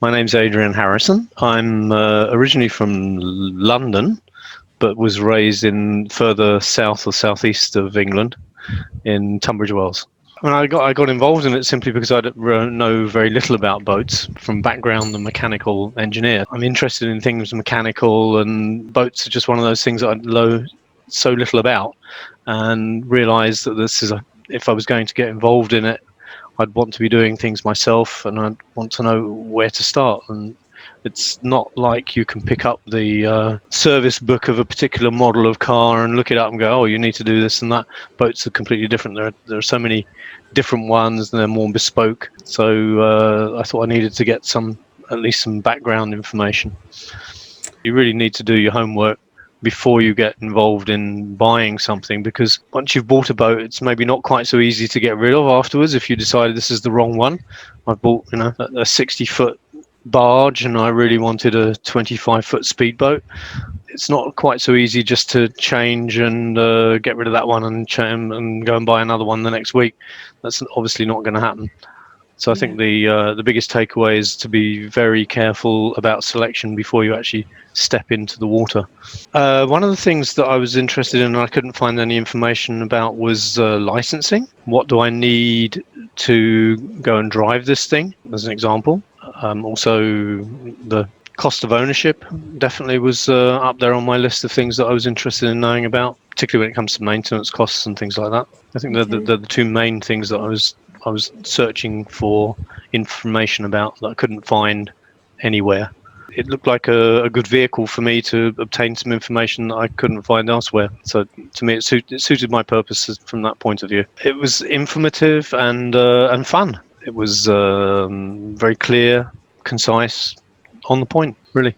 My name's Adrian Harrison. I'm originally from London, but was raised in further south or southeast of England in Tunbridge Wells. I got involved in it simply because I know very little about boats. From background, a mechanical engineer. I'm interested in things mechanical, and boats are just one of those things that I know so little about, and realised that if I was going to get involved in it, I'd want to be doing things myself, and I'd want to know where to start. And it's not like you can pick up the service book of a particular model of car and look it up and go, oh, you need to do this and that. Boats are completely different. There are so many different ones, and they're more bespoke. So I thought I needed to get at least some background information. You really need to do your homework before you get involved in buying something, because once you've bought a boat, it's maybe not quite so easy to get rid of afterwards if you decide this is the wrong one. I've bought a 60-foot barge, and I really wanted a 25-foot speedboat. It's not quite so easy just to change and get rid of that one and go and buy another one the next week. That's obviously not going to happen. So I think the biggest takeaway is to be very careful about selection before you actually step into the water. One of the things that I was interested in and I couldn't find any information about was licensing. What do I need to go and drive this thing, as an example? Also, the cost of ownership definitely was up there on my list of things that I was interested in knowing about, particularly when it comes to maintenance costs and things like that. I think they're the two main things that I was searching for information about that I couldn't find anywhere. It looked like a good vehicle for me to obtain some information that I couldn't find elsewhere. So to me, it suited my purposes from that point of view. It was informative and fun. It was very clear, concise, on the point, really.